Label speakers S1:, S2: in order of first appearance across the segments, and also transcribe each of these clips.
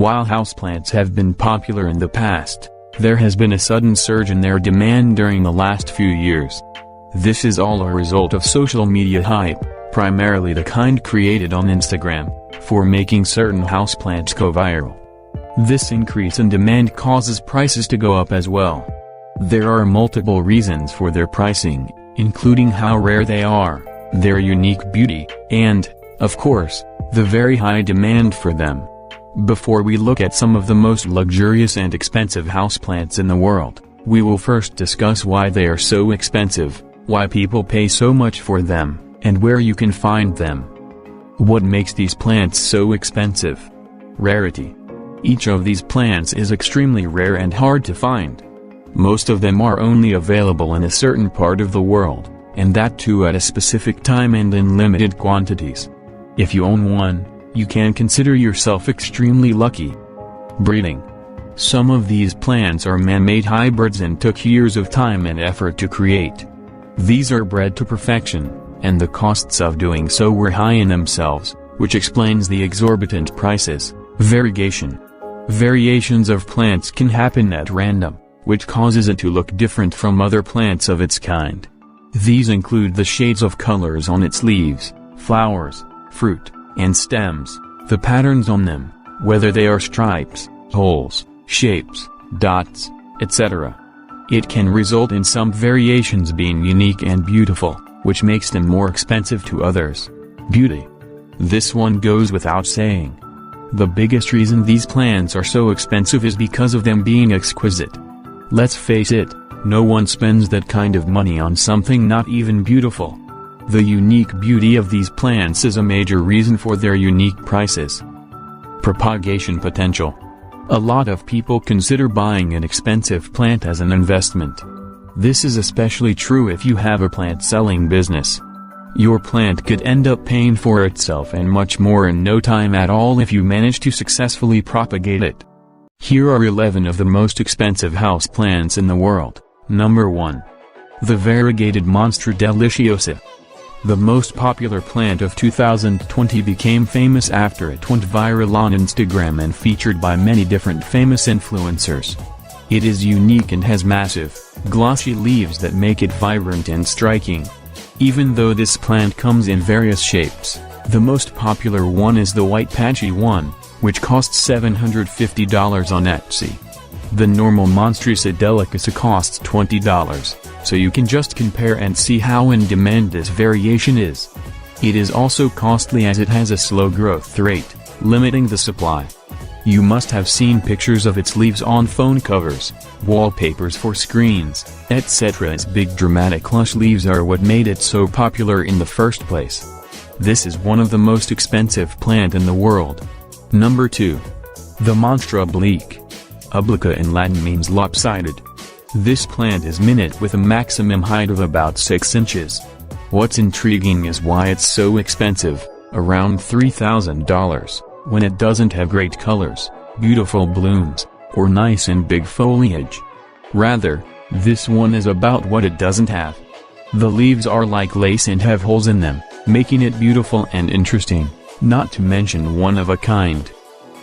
S1: While houseplants have been popular in the past, there has been a sudden surge in their demand during the last few years. This is all a result of social media hype, primarily the kind created on Instagram, for making certain houseplants go viral. This increase in demand causes prices to go up as well. There are multiple reasons for their pricing, including how rare they are, their unique beauty, and, of course, the very high demand for them. Before we look at some of the most luxurious and expensive houseplants in the world, we will first discuss why they are so expensive, why people pay so much for them, and where you can find them. What makes these plants so expensive? Rarity. Each of these plants is extremely rare and hard to find. Most of them are only available in a certain part of the world, and that too at a specific time and in limited quantities. If you own one, you can consider yourself extremely lucky. Breeding. Some of these plants are man-made hybrids and took years of time and effort to create. These are bred to perfection, and the costs of doing so were high in themselves, which explains the exorbitant prices. Variegation. Variations of plants can happen at random, which causes it to look different from other plants of its kind. These include the shades of colors on its leaves, flowers, fruit, and stems, the patterns on them, whether they are stripes, holes, shapes, dots, etc. It can result in some variations being unique and beautiful, which makes them more expensive to others. Beauty. This one goes without saying. The biggest reason these plants are so expensive is because of them being exquisite. Let's face it, no one spends that kind of money on something not even beautiful. The unique beauty of these plants is a major reason for their unique prices. Propagation potential. A lot of people consider buying an expensive plant as an investment. This is especially true if you have a plant selling business. Your plant could end up paying for itself and much more in no time at all if you manage to successfully propagate it. Here are 11 of the most expensive houseplants in the world. Number 1. The Variegated Monstera deliciosa. The most popular plant of 2020 became famous after it went viral on Instagram and featured by many different famous influencers. It is unique and has massive, glossy leaves that make it vibrant and striking. Even though this plant comes in various shapes, the most popular one is the white patchy one, which costs $750 on Etsy. The normal Monstera deliciosa costs $20, so you can just compare and see how in demand this variation is. It is also costly as it has a slow growth rate, limiting the supply. You must have seen pictures of its leaves on phone covers, wallpapers for screens, etc. Its big dramatic lush leaves are what made it so popular in the first place. This is one of the most expensive plant in the world. Number 2. The Monstera Obliqua. Obliqua in Latin means lopsided. This plant is minute with a maximum height of about 6 inches. What's intriguing is why it's so expensive, around $3,000, when it doesn't have great colors, beautiful blooms, or nice and big foliage. Rather, this one is about what it doesn't have. The leaves are like lace and have holes in them, making it beautiful and interesting, not to mention one of a kind.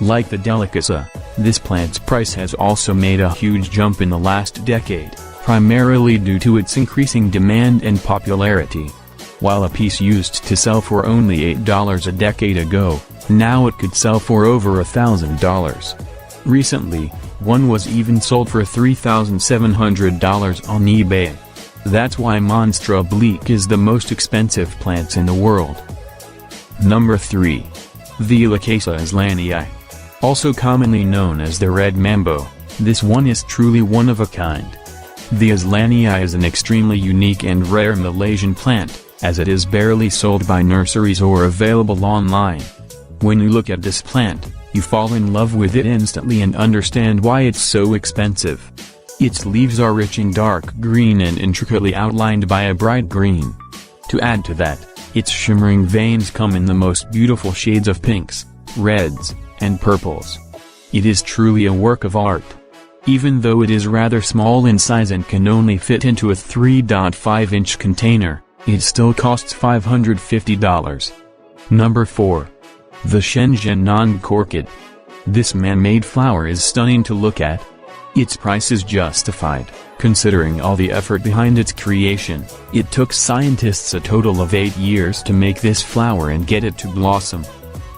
S1: Like the delicacia, this plant's price has also made a huge jump in the last decade, primarily due to its increasing demand and popularity. While a piece used to sell for only $8 a decade ago, now it could sell for over $1,000. Recently, one was even sold for $3,700 on eBay. That's why Monstera Obliqua is the most expensive plants in the world. Number 3. The Alocasia islanii. Also commonly known as the red mambo, this one is truly one of a kind. The islanii is an extremely unique and rare Malaysian plant, as it is barely sold by nurseries or available online. When you look at this plant, you fall in love with it instantly and understand why it's so expensive. Its leaves are rich in dark green and intricately outlined by a bright green. To add to that, its shimmering veins come in the most beautiful shades of pinks, reds, and purples. It is truly a work of art. Even though it is rather small in size and can only fit into a 3.5-inch container, it still costs $550. Number 4. The Shenzhen Nongke Orchid. This man-made flower is stunning to look at. Its price is justified, considering all the effort behind its creation. It took scientists a total of 8 years to make this flower and get it to blossom.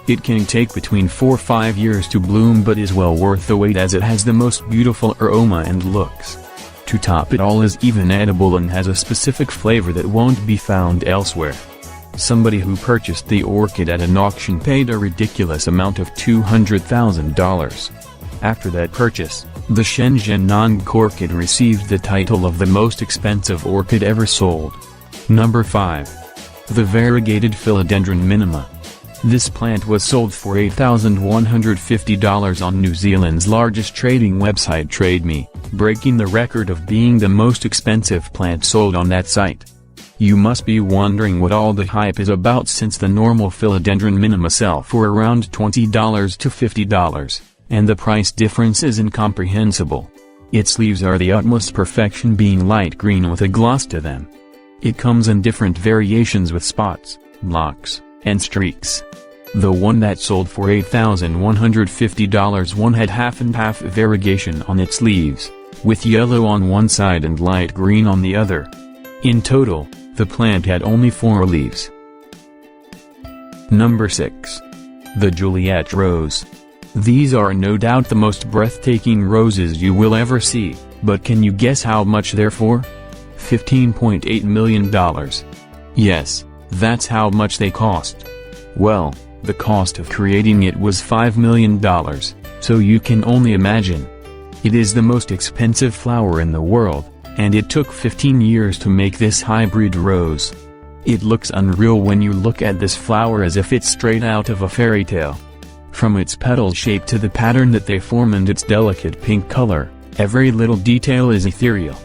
S1: It can take between 4 or 5 years to bloom, but is well worth the wait as it has the most beautiful aroma and looks. To top it all, is even edible and has a specific flavor that won't be found elsewhere. Somebody who purchased the orchid at an auction paid a ridiculous amount of $200,000. After that purchase, the Shenzhen Nongke orchid received the title of the most expensive orchid ever sold. Number 5. The Variegated Philodendron minima. This plant was sold for $8,150 on New Zealand's largest trading website TradeMe, breaking the record of being the most expensive plant sold on that site. You must be wondering what all the hype is about, since the normal philodendron minima sell for around $20 to $50, and the price difference is incomprehensible. Its leaves are the utmost perfection, being light green with a gloss to them. It comes in different variations with spots, blocks, and streaks. The one that sold for $8,150 one had half and half variegation on its leaves, with yellow on one side and light green on the other. In total, the plant had only 4 leaves. Number 6. The Juliet Rose. These are no doubt the most breathtaking roses you will ever see, but can you guess how much they're for? $15.8 million. Yes, that's how much they cost. Well, the cost of creating it was $5 million, so you can only imagine. It is the most expensive flower in the world, and it took 15 years to make this hybrid rose. It looks unreal when you look at this flower, as if it's straight out of a fairy tale. From its petal shape to the pattern that they form and its delicate pink color, every little detail is ethereal.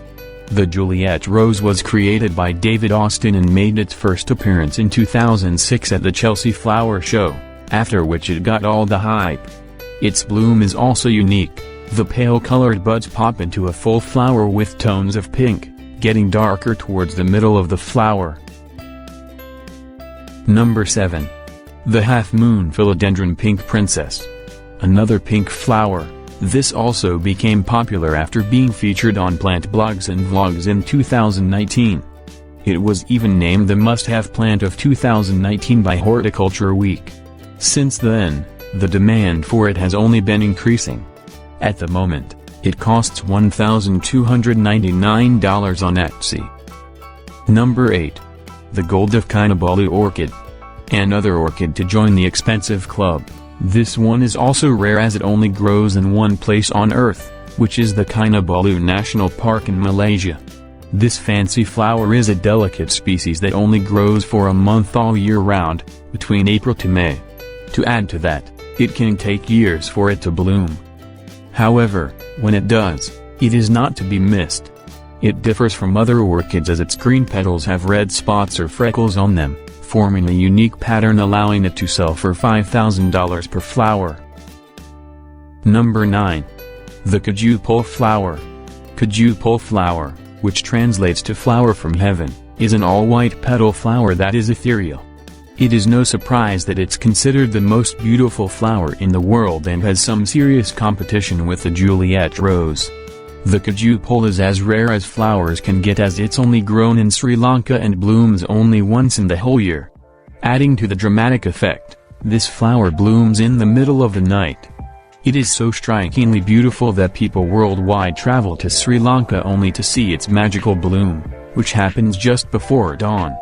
S1: The Juliet Rose was created by David Austin and made its first appearance in 2006 at the Chelsea Flower Show, after which it got all the hype. Its bloom is also unique. The pale-colored buds pop into a full flower with tones of pink, getting darker towards the middle of the flower. Number 7. The Half-Moon Philodendron Pink Princess. Another pink flower. This also became popular after being featured on plant blogs and vlogs in 2019. It was even named the must-have plant of 2019 by Horticulture Week. Since then, the demand for it has only been increasing. At the moment, it costs $1,299 on Etsy. Number 8. The Gold of Kinabalu Orchid. Another orchid to join the expensive club. This one is also rare as it only grows in one place on Earth, which is the Kinabalu National Park in Malaysia. This fancy flower is a delicate species that only grows for a month all year round, between April to May. To add to that, it can take years for it to bloom. However, when it does, it is not to be missed. It differs from other orchids as its green petals have red spots or freckles on them, forming a unique pattern allowing it to sell for $5,000 per flower. Number 9. The Kaju pole flower. Kaju pole flower, which translates to flower from heaven, is an all-white petal flower that is ethereal. It is no surprise that it's considered the most beautiful flower in the world and has some serious competition with the Juliet Rose. The Kaju pole is as rare as flowers can get, as it's only grown in Sri Lanka and blooms only once in the whole year. Adding to the dramatic effect, this flower blooms in the middle of the night. It is so strikingly beautiful that people worldwide travel to Sri Lanka only to see its magical bloom, which happens just before dawn.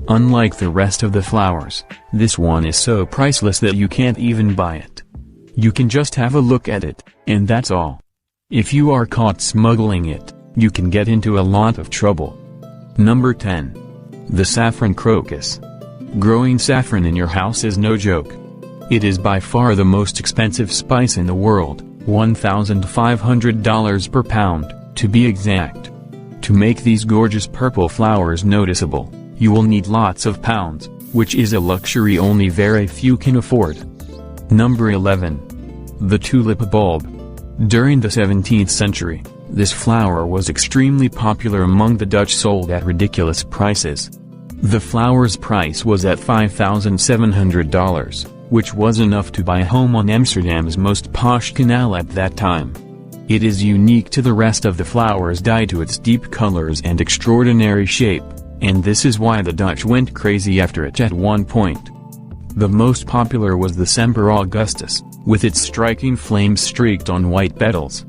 S1: Unlike the rest of the flowers, this one is so priceless that you can't even buy it. You can just have a look at it, and that's all. If you are caught smuggling it, you can get into a lot of trouble. Number 10. The Saffron Crocus. Growing saffron in your house is no joke. It is by far the most expensive spice in the world, $1,500 per pound, to be exact. To make these gorgeous purple flowers noticeable, you will need lots of pounds, which is a luxury only very few can afford. Number 11. The tulip bulb. During the 17th century, this flower was extremely popular among the Dutch, sold at ridiculous prices. The flower's price was at $5,700. which was enough to buy a home on Amsterdam's most posh canal at that time. It is unique to the rest of the flowers due to its deep colors and extraordinary shape, and this is why the Dutch went crazy after it at one point. The most popular was the Semper Augustus, with its striking flames streaked on white petals.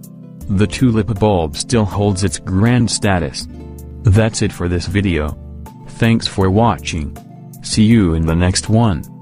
S1: The tulip bulb still holds its grand status. That's it for this video. Thanks for watching. See you in the next one.